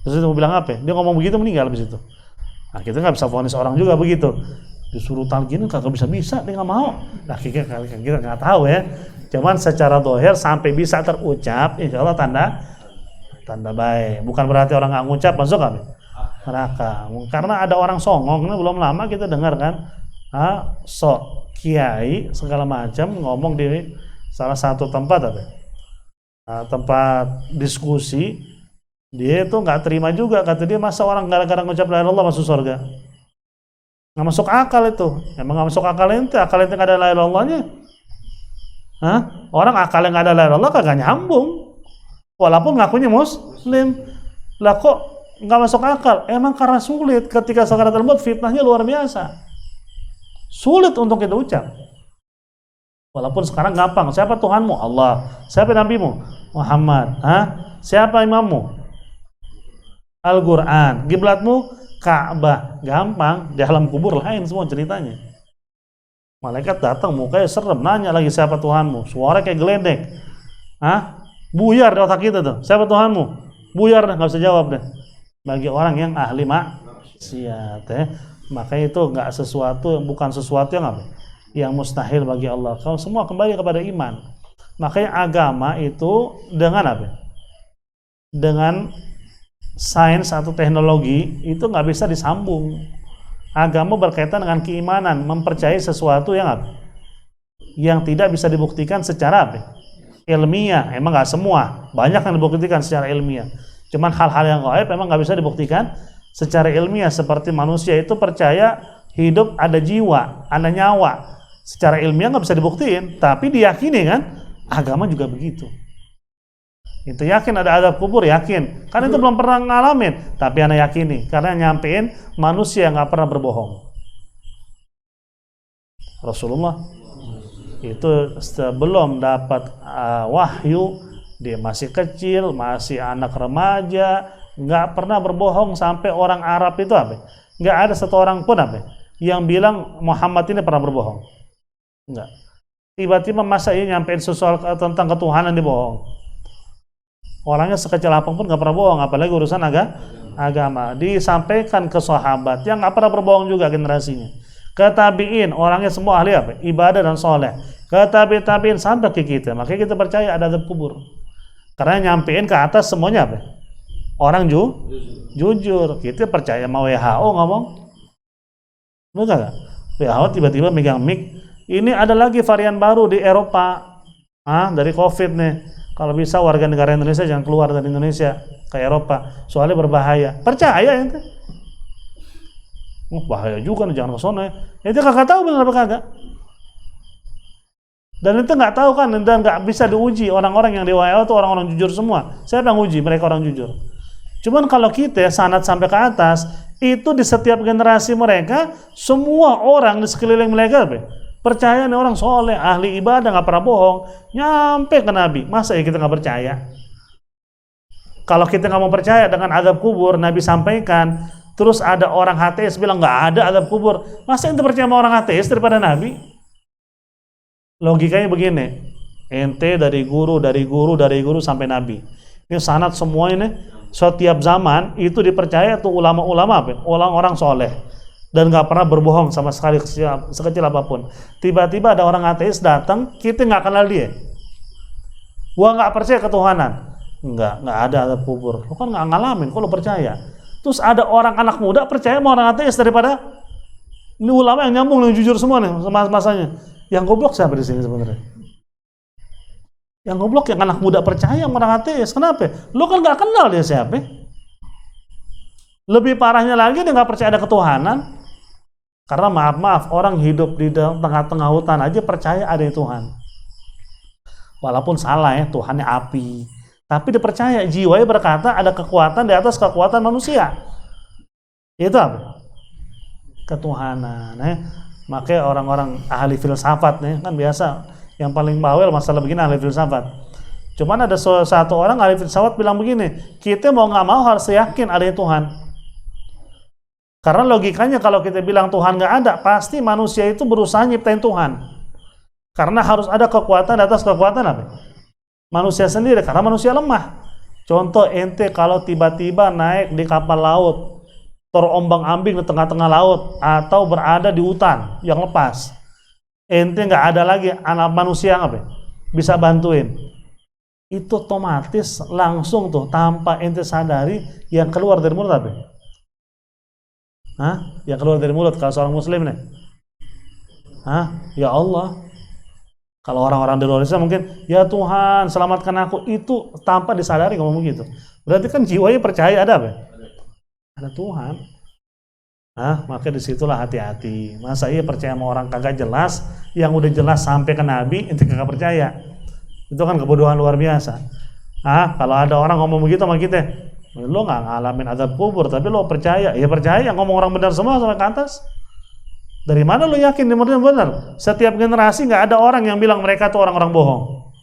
Terus dia mau bilang apa? Dia ngomong begitu meninggal habis itu. Kita nggak bisa vonis orang juga begitu. Disuruh talqin kagak bisa, dia nggak mau. Nah kita nggak tahu ya. Cuman secara zahir sampai bisa terucap, insya Allah tanda baik. Bukan berarti orang nggak ngucap masuk kami neraka. Karena ada orang songong, belum lama kita dengar kan, kiai segala macam ngomong di salah satu tempat tempat diskusi, dia itu nggak terima juga, kata dia masa orang gara-gara ngucap la ilaha illallah masuk surga. Nggak masuk akal itu. Emang nggak masuk akal ente nggak ada la ilaha illallahnya. Orang akalnya nggak ada la ilaha illallah kagak nyambung. Walaupun ngakunya muslim. Lah kok nggak masuk akal? Emang karena sulit ketika sakaratul maut, fitnahnya luar biasa. Sulit untuk kita ucap. Walaupun sekarang gampang. Siapa Tuhanmu? Allah. Siapa nabimu? Muhammad. Siapa imammu? Al-Quran. Kiblatmu? Ka'bah. Gampang. Di alam kubur lain semua ceritanya. Malaikat datang mukanya serem, nanya lagi siapa Tuhanmu. Suara kayak geledek. Buyar di otak kita tuh. Siapa Tuhanmu? Buyar dah, nggak bisa jawab deh. Bagi orang yang ahli maksiat ya. Makanya itu nggak sesuatu, bukan sesuatu yang apa? Yang mustahil bagi Allah. Kalau semua kembali kepada iman. Makanya agama itu dengan apa? Dengan sains atau teknologi itu nggak bisa disambung. Agama berkaitan dengan keimanan, mempercayai sesuatu yang apa? Yang tidak bisa dibuktikan secara apa? Ilmiah. Emang nggak semua, banyak yang dibuktikan secara ilmiah. Cuman hal-hal yang gaib memang nggak bisa dibuktikan secara ilmiah. Seperti manusia itu percaya hidup ada jiwa, ada nyawa. Secara ilmiah nggak bisa dibuktiin, tapi diyakini kan? Agama juga begitu. Itu yakin ada azab kubur, yakin. Karena itu belum pernah ngalamin, tapi ana yakini. Karena nyampein manusia nggak pernah berbohong. Rasulullah itu sebelum dapat wahyu, dia masih kecil, masih anak remaja, nggak pernah berbohong. Sampai orang Arab itu apa? Nggak ada satu orang pun apa yang bilang Muhammad ini pernah berbohong. Nggak. Tiba-tiba masa ia nyampein sesuatu tentang ketuhanan dibohong. Orangnya sekecil apapun nggak pernah bohong, apalagi urusan agama. Disampaikan ke sahabat yang nggak pernah berbohong juga generasinya. Ke tabiin, orangnya semua ahli apa? Ibadah dan soleh. Ke tabiin sampai ke kita. Makanya kita percaya ada azab kubur. Karena nyampein ke atas semuanya apa? Orang jujur. Kita percaya sama WHO ngomong. Bukan nggak? WHO tiba-tiba megang mic. Ini ada lagi varian baru di Eropa. Dari COVID nih. Kalau bisa warga negara Indonesia jangan keluar dari Indonesia ke Eropa, soalnya berbahaya. Percaya ente? Bahaya juga nih, jangan ke sana. Ente kagak tahu benar apa kagak. Dan itu nggak tahu kan, dan nggak bisa diuji. Orang-orang yang di WHO itu orang-orang jujur semua. Siapa yang uji? Mereka orang jujur. Cuman kalau kita sanad sampai ke atas, itu di setiap generasi mereka, semua orang di sekeliling mereka percaya nih orang soleh, ahli ibadah, nggak pernah bohong, nyampe ke Nabi. Masa ya kita nggak percaya? Kalau kita nggak mau percaya dengan azab kubur, Nabi sampaikan, terus ada orang ateis bilang nggak ada azab kubur, masa ente percaya sama orang ateis daripada Nabi? Logikanya begini, ente dari guru sampai Nabi. Ini sanad semua ini, setiap zaman itu dipercaya tuh ulama-ulama, orang-orang soleh. Dan nggak pernah berbohong sama sekali sekecil apapun. Tiba-tiba ada orang ateis datang, kita nggak kenal dia. Gua nggak percaya ketuhanan. Nggak ada azab kubur. Lo kan nggak ngalamin, kok lo percaya? Terus ada orang anak muda percaya sama orang ateis daripada ini ulama yang nyambung, yang jujur semua nih masanya. Yang goblok siapa di sini sebenarnya? Yang goblok yang anak muda percaya sama orang ateis. Kenapa? Lo kan nggak kenal dia siapa? Lebih parahnya lagi dia nggak percaya ada ketuhanan. Karena maaf, orang hidup di tengah-tengah hutan aja percaya ada Tuhan. Walaupun salah ya, Tuhannya api. Tapi dipercaya, jiwanya berkata ada kekuatan di atas kekuatan manusia. Itu apa? Ketuhanan. Makanya orang-orang ahli filsafat nih, kan biasa yang paling bawel masalah begini ahli filsafat. Cuman ada satu orang ahli filsafat bilang begini, kita mau nggak mau harus yakin ada Tuhan. Karena logikanya kalau kita bilang Tuhan nggak ada, pasti manusia itu berusaha nyiptain Tuhan. Karena harus ada kekuatan di atas kekuatan apa? Manusia sendiri, karena manusia lemah. Contoh ente kalau tiba-tiba naik di kapal laut, terombang-ambing di tengah-tengah laut, atau berada di hutan yang lepas. Ente nggak ada lagi anak manusia yang apa? Bisa bantuin. Itu otomatis langsung tuh tanpa ente sadari yang keluar dari mulut apa? Yang keluar dari mulut kalau seorang muslim nih. Ya Allah. Kalau orang-orang di luar Islam mungkin, ya Tuhan selamatkan aku. Itu tanpa disadari ngomong begitu. Berarti kan jiwanya percaya ada apa? Ada Tuhan. Maka disitulah hati-hati. Masa iya percaya sama orang kagak jelas, yang udah jelas sampai ke Nabi, itu kagak percaya. Itu kan kebodohan luar biasa. Kalau ada orang ngomong begitu sama kita, lo nggak ngalamin azab kubur, tapi lo percaya. Ya percaya, ngomong orang benar semua sampai ke atas. Dari mana lo yakin dia benar? Setiap generasi nggak ada orang yang bilang mereka tuh orang-orang bohong.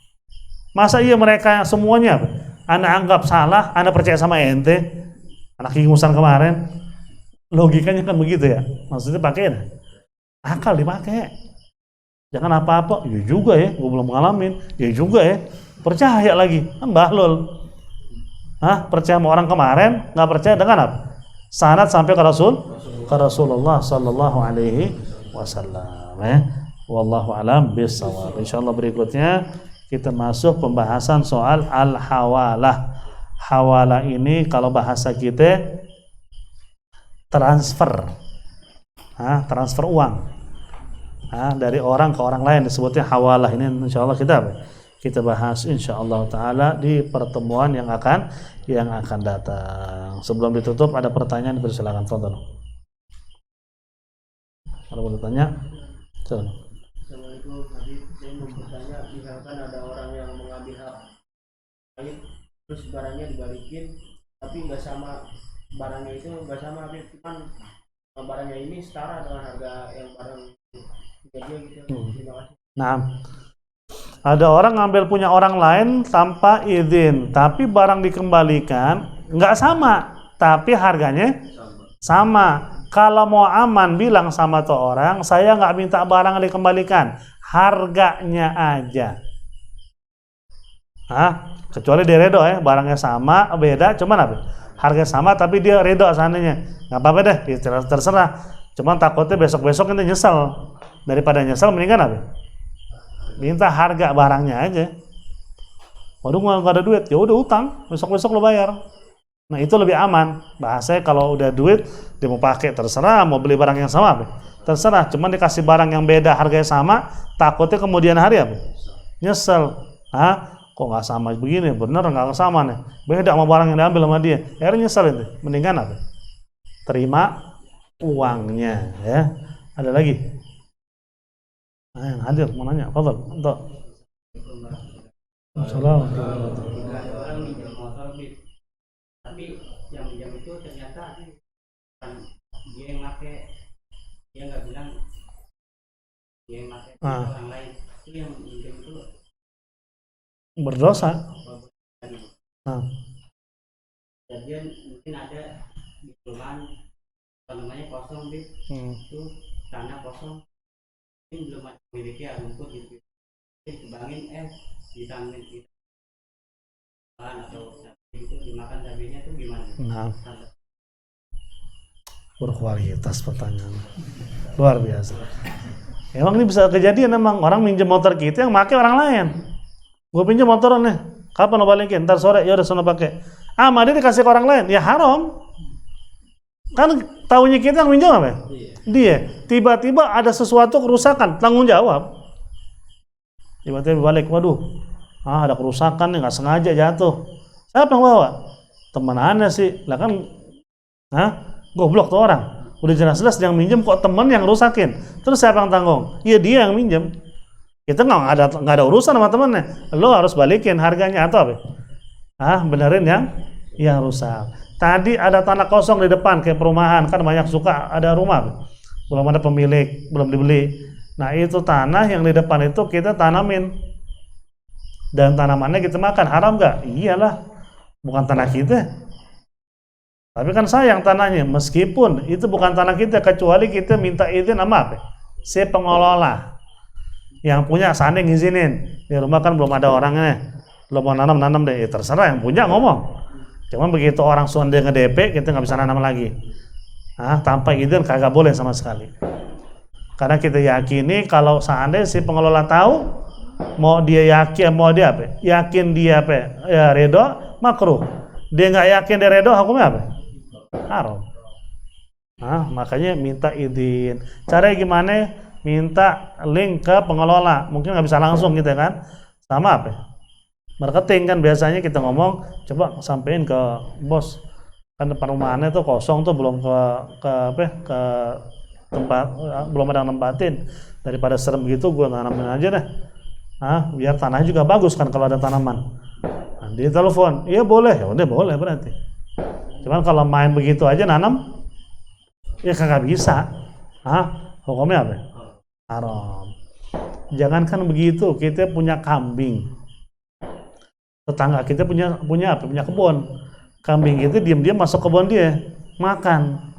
Masa iya mereka semuanya Anda anggap salah, Anda percaya sama ente, anak ingusan kemarin. Logikanya kan begitu ya. Maksudnya pakai akal dipakai. Jangan apa-apa. Ya juga ya, gue belum ngalamin. Ya juga ya, percaya lagi. Kan bahlul. Percaya sama orang kemarin, nggak percaya dengan apa? sanad sampai ke Rasulullah sallallahu alaihi wasallam ya. Wallahu alam bissawab. Insyaallah berikutnya kita masuk pembahasan soal al-hawalah. Hawalah ini kalau bahasa kita transfer. Transfer uang. Dari orang ke orang lain disebutnya hawalah. Ini insyaallah kita bahas insyaallah taala di pertemuan yang akan datang. Sebelum ditutup ada pertanyaan, silakan fadhil. Kalau mau bertanya, silakan. Assalamualaikum. Tadi saya mau bertanya, misalkan ada orang yang mengambil hak lain, terus barangnya dibalikin, tapi nggak sama barangnya itu nggak sama, cuman barangnya ini setara dengan harga yang barang dia gitu. Terima kasih. Nah, ada orang ngambil punya orang lain tanpa izin, tapi barang dikembalikan nggak sama, tapi harganya sama. Kalau mau aman bilang sama tuh orang, saya nggak minta barang dikembalikan, harganya aja. Kecuali dia redo ya, barangnya sama, beda, cuman apa? Harga sama tapi dia redo seandainya, nggak apa-apa deh, terserah. Cuman takutnya besok-besok ini nyesel, daripada nyesel mendingan apa? Minta harga barangnya aja. Waduh nggak ada duit, ya udah utang, besok-besok lo bayar. Nah itu lebih aman. Bahasanya kalau udah duit dia mau pakai terserah, mau beli barang yang sama apa? Terserah. Cuman dikasih barang yang beda harganya sama, takutnya kemudian hari apa? Nyesel. Kok nggak sama begini? Bener nggak sama nih. Beda sama barang yang diambil sama dia. Akhirnya nyesel itu. Mendingan apa? Terima uangnya ya. Ada lagi? Yang hadir mau nanya, fadhil. Untuk. Assalamualaikum. Tapi yang pinjam itu ternyata kan dia yang pakai, dia nggak bilang dia yang pakai orang lain, itu yang pinjam itu Berdosa. Kejadian mungkin ada di perumahan namanya kosong itu tanah kosong, ini belum ada memiliki rumput gitu, dibangin vitamin atau itu dimakan cabenya tuh gimana? Berkualitas pertanyaan, luar biasa. Emang ini bisa kejadian, emang orang minjem motor kita yang pakai orang lain. Gue pinjam motor nih, kapan lo balikin? Ntar sore, ya udah sono pakai. Dia dikasih ke orang lain, ya haram. Kan tahunya kita yang minjem apa? Dia. Tiba-tiba ada sesuatu kerusakan, tanggung jawab. Tiba-tiba balik, waduh, ada kerusakan nih, nggak sengaja jatuh. Siapa yang bawa? Teman Anda sih. Lah kan, goblok tuh orang. Udah jelas-jelas yang minjem kok teman yang rusakin. Terus siapa yang tanggung? Iya dia yang minjem. Kita nggak ada urusan sama temannya. Lo harus balikin harganya atau apa? Benerin yang rusak. Tadi ada tanah kosong di depan kayak perumahan, kan banyak suka ada rumah belum ada pemilik, belum dibeli. Nah itu tanah yang di depan itu kita tanamin dan tanamannya kita makan, haram nggak? Iyalah, bukan tanah kita. Tapi kan sayang tanahnya, meskipun itu bukan tanah kita, kecuali kita minta izin sama apa? Si pengelola yang punya, seandainya ngizinin. Di rumah kan belum ada orangnya, belum mau nanam deh, terserah yang punya ngomong. Cuman begitu orang sudah nge-DP, kita nggak bisa nanam lagi. Tanpa izin kagak boleh sama sekali. Karena kita yakini kalau seandainya si pengelola tahu, mau dia yakin, mau dia apa? Yakin dia apa? Ya redo, makruh. Dia nggak yakin dia redo, hukumnya apa? Haram. Makanya minta izin. Caranya gimana? Minta link ke pengelola. Mungkin nggak bisa langsung gitu kan? Sama apa? Marketing kan biasanya kita ngomong, coba sampein ke bos. Kan depan rumahnya tuh kosong tuh, belum ke tempat, belum ada yang nempatin. Daripada serem gitu, gue tanamin aja deh. Biar tanahnya juga bagus kan kalau ada tanaman. Dia telepon, iya boleh, ya udah boleh berarti. Cuman kalau main begitu aja nanam, ya kagak bisa. Hukumnya apa? Haram. Jangankan begitu, kita punya kambing. Tetangga kita punya apa? Punya kebun. Kambing itu diam-diam masuk kebun dia, makan.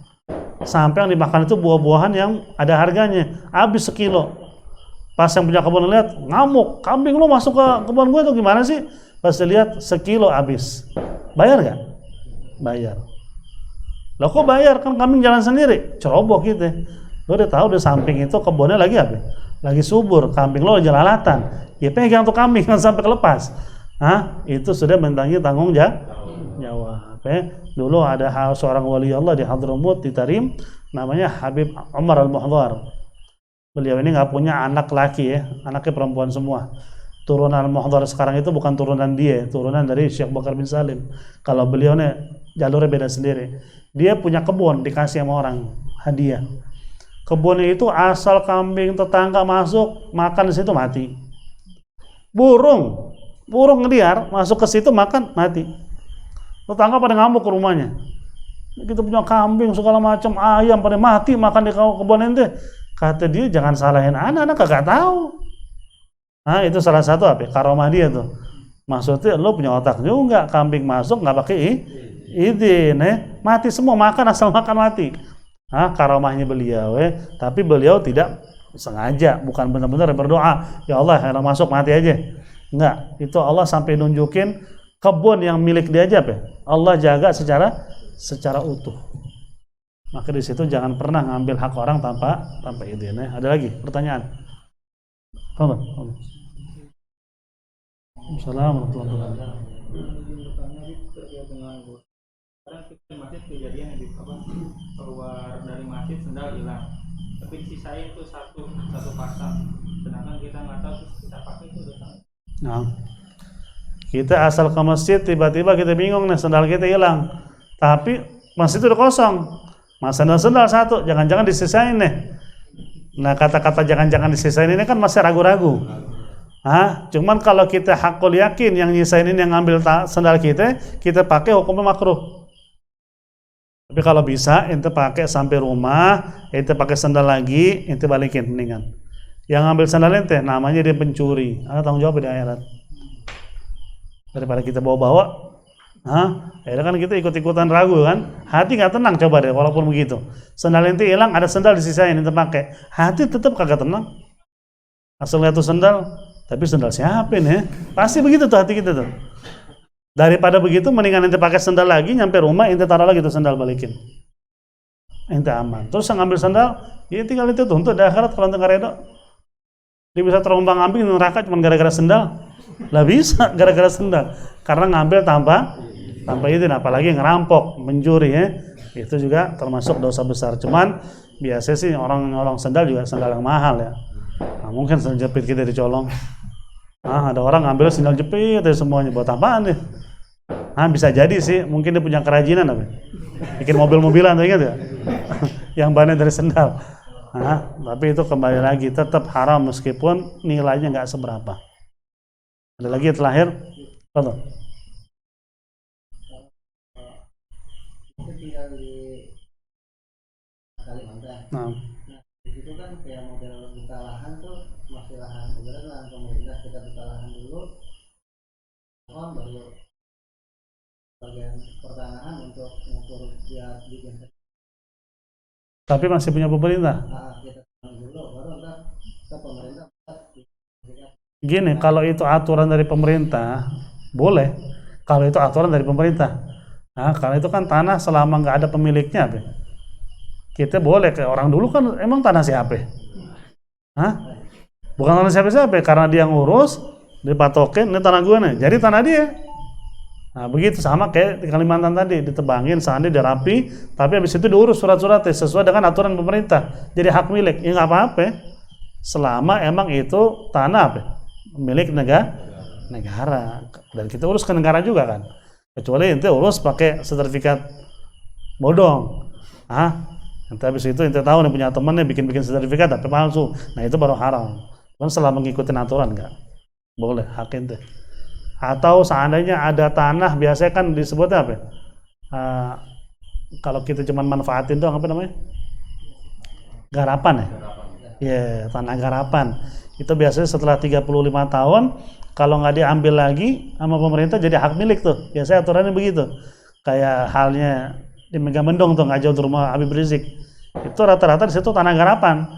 Sampai yang dimakan itu buah-buahan yang ada harganya, habis sekilo. Pas yang punya kebun lihat, ngamuk, kambing lu masuk ke kebun gue tuh gimana sih? Pas lihat sekilo habis. Bayar nggak? Bayar. Lah kok bayar, kan kambing jalan sendiri. Ceroboh gitu. Lo udah tahu di samping itu kebunnya lagi apa? Lagi subur, kambing lo jelalatan. Ya pegang tuh kambing kan sampai kelepas. Itu sudah mentanggi tanggung jawab. Dulu ada seorang wali Allah di Hadramut di Tarim, namanya Habib Umar Al-Muhdhar. Beliau ini nggak punya anak laki ya, anaknya perempuan semua. Turunan Al-Muhdhar sekarang itu bukan turunan dia, turunan dari Syekh Bakar bin Salim. Kalau beliau nih jalurnya beda sendiri. Dia punya kebun dikasih sama orang hadiah. Kebun itu asal kambing tetangga masuk makan di situ mati. Burung ngeliar masuk ke situ makan mati. Tetangga pada ngamuk ke rumahnya. Kita punya kambing segala macam, ayam pada mati makan di kebun ente. Kata dia jangan salahin anak kagak tahu. Itu salah satu apa? Karomah dia tuh. Maksudnya lo punya otak juga, kambing masuk nggak pakai izin, mati semua makan asal makan mati. Karomahnya beliau, tapi beliau tidak sengaja, bukan benar-benar berdoa, ya Allah, yang masuk mati aja. Enggak, itu Allah sampai nunjukin kebun yang milik dia aja, Allah jaga secara utuh. Maka di situ jangan pernah ngambil hak orang tanpa izin. Ada lagi pertanyaan? Assalamualaikum warahmatullahi wabarakatuh. Sekarang kita masjid kejadian yang keluar dari masjid sendal hilang, tapi disisain tuh satu pasang, sedangkan kita nggak tahu terus kita pakai itu udah tahu. Kita asal ke masjid tiba-tiba kita bingung nih sendal kita hilang, tapi masjid itu udah kosong. Mas sendal satu, jangan-jangan disisain nih. Nah kata-kata jangan-jangan disisain ini kan masih ragu-ragu. Cuman kalau kita hakul yakin yang nyisain ini yang ngambil sendal kita pakai hukumnya makruh. Tapi kalau bisa ente pakai sampai rumah, ente pakai sendal lagi, ente balikin mendingan. Yang ngambil sandal ente namanya dia pencuri. Ada tanggung jawab di akhirat. Daripada kita bawa-bawa, akhirnya kan kita ikut-ikutan ragu kan. Hati nggak tenang coba deh walaupun begitu. Sendal ente hilang, ada sendal disisain ente pakai. Hati tetap kagak tenang. Asal lihat tuh sendal, tapi sendal siapa nih? Pasti begitu tuh hati kita tuh. Daripada begitu mendingan ente pakai sendal lagi, nyampe rumah ente taruh lagi tuh sendal balikin. Ente aman. Terus yang ngambil sendal, ya tinggal itu tuh untuk di akhirat kalau ente karedo. Dia bisa terombang-ambing neraka cuma gara-gara sendal. Lah bisa gara-gara sendal. Karena ngambil tanpa izin, apalagi ngerampok, mencuri ya. Itu juga termasuk dosa besar. Cuman biasanya sih orang nyolong sendal juga sendal yang mahal ya. Mungkin sendal jepit kita dicolong. Ada orang ngambil sendal jepit ya semuanya, buat apaan nih? Bisa jadi sih, mungkin dia punya kerajinan apa? Bikin mobil-mobilan tuh ingat ya? Yang bahannya dari sendal. Tapi itu kembali lagi tetap haram meskipun nilainya nggak seberapa. Ada lagi yang terakhir? Betul. Tinggal di Kalimantan. Di situ kan kayak model buka lahan tuh masih lahan, kemudian lahan pemerintah, kita buka lahan dulu, baru bagian pertanahan untuk mengukur dia bikin. Tapi masih punya pemerintah. Kita dulu, baru ntar ke pemerintah. Gini, kalau itu aturan dari pemerintah, boleh. Kalau itu aturan dari pemerintah. Kalau itu kan tanah selama nggak ada pemiliknya, kita boleh ke orang dulu kan emang tanah siapa? Bukan tanah siapa-siapa, karena dia ngurus, dipatokin, ini tanah gue nih, jadi tanah dia. Begitu sama kayak di Kalimantan tadi, ditebangin, sandi, dirapi, tapi habis itu diurus surat-suratnya sesuai dengan aturan pemerintah, jadi hak milik. Ya nggak apa-apa, selama emang itu tanah milik negara, dan kita urus ke negara juga kan. Kecuali ente urus pakai sertifikat bodong. Nanti habis itu ente tahu nih punya temennya bikin sertifikat tapi palsu. Nah itu baru haram. Kan setelah mengikuti aturan enggak boleh hak ente. Atau seandainya ada tanah, biasanya kan disebutnya apa? Kalau kita cuma manfaatin tuh apa namanya? Garapan ya? Iya, tanah garapan. Itu biasanya setelah 35 tahun kalau nggak diambil lagi sama pemerintah jadi hak milik tuh. Biasanya aturannya begitu. Kayak halnya di Megamendung tuh nggak jauh dari rumah Habib Rizik. Itu rata-rata di situ tanah garapan.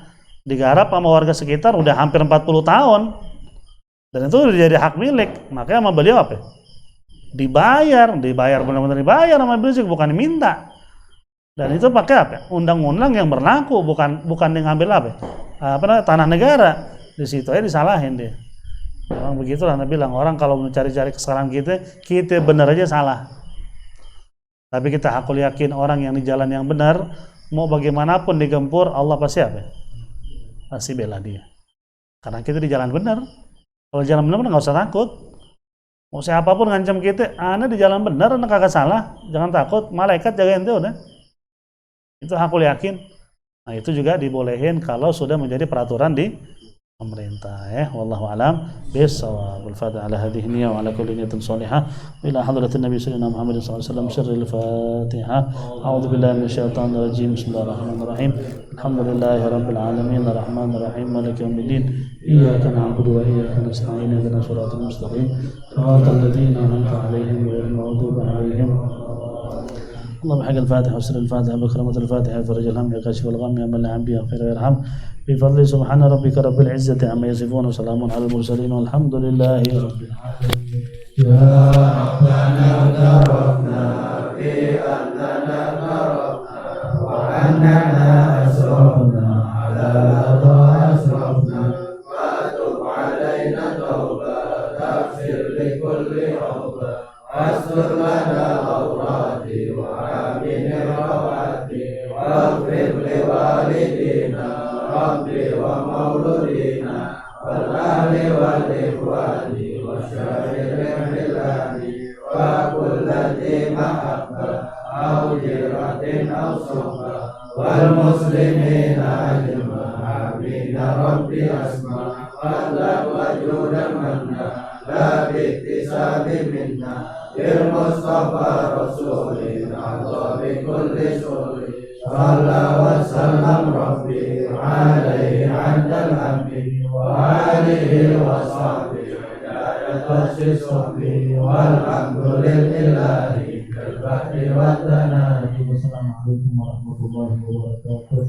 Digarap sama warga sekitar udah hampir 40 tahun. Dan itu udah jadi hak milik. Makanya sama beliau apa? Dibayar benar-benar dibayar sama Habib Rizik, bukan diminta. Dan itu pakai apa? Undang-undang yang berlaku, bukan yang ngambil apa? Tanah negara. Di situ aja disalahin dia. Memang begitulah Nabi bilang, orang kalau mencari-cari kesalahan kita benar aja salah. Tapi kita hakul yakin orang yang di jalan yang benar, mau bagaimanapun digempur, Allah pasti apa? Pasti bela dia. Karena kita di jalan benar. Kalau jalan benar nggak usah takut. Mau siapapun ngancam kita, Anda di jalan benar, Anda kagak salah, jangan takut. Malaikat jagain dia udah. Itu hakul yakin. Nah itu juga dibolehin kalau sudah menjadi peraturan di pemerintah. Wallahu alam bissawab. Al-Fatihah ala hadhihi niyyah wa ala kulli niyatin shalihah wa ila hadratin Nabi sallallahu Muhammad sallallahu alaihi wasallam syarril Fatihah. A'udzu billahi minasyaitonir rajim. Bismillahirrahmanirrahim. Alhamdulillahi rabbil alamin arrahmanir rahim maliki yaumiddin. Iyyaka na'budu wa iyyaka nasta'in ihdinas siratal mustaqim siratal ladzina an'amta 'alaihim ghairil maghdubi 'alaihim. اللهم حق الفاتحة وسر الفاتحة بكرمة الفاتحة فرج الهم يا كاشف الغم يا من لا عم يغفر ويرحم بفضل سبحان ربك رب العزة عما يصفون وسلام على المرسلين والحمد لله رب العالمين. يا ربنا اعترفنا بأننا اعترفنا وأننا أسرفنا على ما أسرفنا وتب علينا توبة تغفر لكل عقبة واستر لنا الأوراد وآمن الرواتب واغفر لوالدينا ربي ومولودينا والأهل والإخوان وشاهد الخلان وكل ذي محبة أو جرة أو صحبة والمسلمين أجمعين ربي أسمع ولا وجود منا لا باكتساب منا بالمصطفى رسول أعطى بكل سور صلى وسلم ربي عليه عند الهم وآله وصحبه هداية الصحب والحمد لله كالبحر والتنادي. Wassalamualaikum warahmatullahi wabarakatuh.